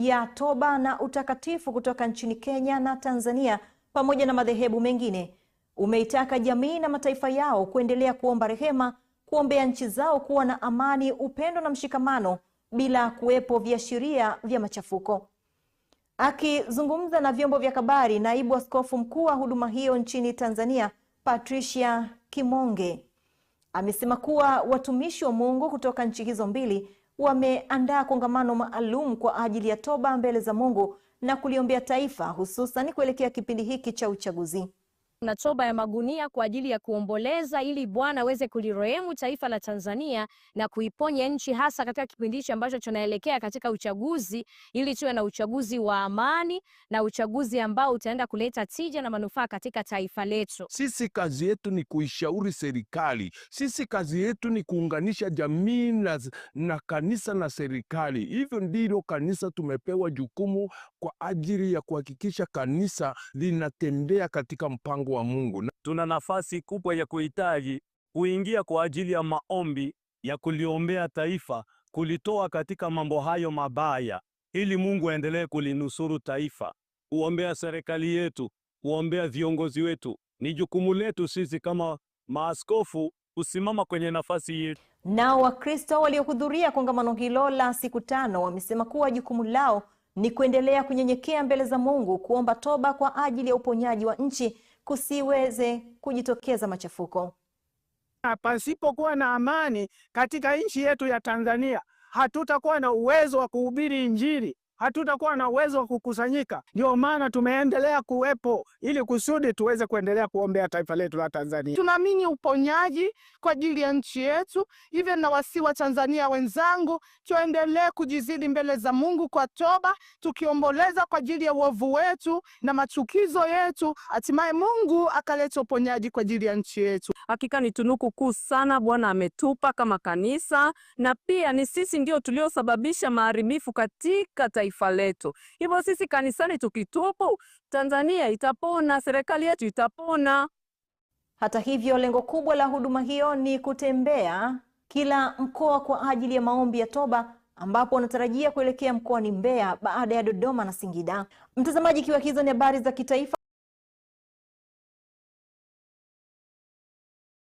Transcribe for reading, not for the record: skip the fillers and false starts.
ya toba na utakatifu kutoka nchini Kenya na Tanzania pamoja na madhehebu mengine umeitaka jamii na mataifa yao kuendelea kuomba rehema, kuombea nchi zao kuwa na amani, upendo na mshikamano bila kuwepo viashiria vya machafuko. Akizungumza na vyombo vya habari, naibu askofu mkuu wa huduma hiyo nchini Tanzania, Patricia Kimonge, amesema kuwa watumishi wa Mungu kutoka nchi hizo mbili wameandaa kongamano maalum kwa ajili ya toba mbele za Mungu na kuliombea taifa, hususan kuelekea kipindi hiki cha uchaguzi. Na toba ya magunia kwa ajili ya kuomboleza ili Bwana aweze kulirehemu taifa la Tanzania na kuiponya nchi, hasa katika kipindi hicho ambacho tunaelekea katika uchaguzi, ili tuwe na uchaguzi wa amani na uchaguzi ambao utaenda kuleta tija na manufaa katika taifa letu. Sisi kazi yetu ni kuishauri serikali. Sisi kazi yetu ni kuunganisha jamii na kanisa na serikali. Hivyo ndilo kanisa tumepewa jukumu kwa ajili ya kuhakikisha kanisa linatembea katika mpango wa Mungu. Tuna nafasi kubwa ya kuhitaji kuingia kwa ajili ya maombi ya kuliombea taifa, kulitoa katika mambo hayo mabaya, ili Mungu aendelee kulinusuru taifa. Kuombea serikali yetu, kuombea viongozi wetu. Ni jukumu letu sisi kama maaskofu kusimama kwenye nafasi yetu. Nao Wakristo waliohudhuria kongamano hilo la siku 5 wamesema kuwa jukumu lao ni kuendelea kunyenyekea mbele za Mungu, kuomba toba kwa ajili ya uponyaji wa nchi, kusiweze kujitokeza machafuko. Pasipokuwa na amani katika nchi yetu ya Tanzania, hatutakuwa na uwezo wa kuhubiri Injili, hatutakuwa na uwezo wa kukusanyika. Ndio maana tumeendelea kuwepo ili kusudi tuweze kuendelea kuombea taifa letu la Tanzania. Tunaamini uponyaji kwa ajili ya nchi yetu. Hivyo na wasiwa Tanzania wenzangu, tuendelee kujizidi mbele za Mungu kwa toba, tukiomboleza kwa ajili ya uovu wetu na machukizo yetu, hatimaye Mungu akaleta uponyaji kwa ajili ya nchi yetu. Hakika ni tunuku kuu sana Bwana ametupa kama kanisa, na pia ni sisi ndio tuliosababisha maharibifu katika taifa letu. Hivyo sisi kanisani tukitubu, Tanzania itapona, serikali yetu itapona. Hata hivyo, lengo kubwa la huduma hiyo ni kutembea kila mkoa kwa ajili ya maombi ya toba, ambapo wanatarajia kuelekea mkoani Mbeya baada ya Dodoma na Singida. Mtazamaji, ikiwa hizo ni habari za kitaifa.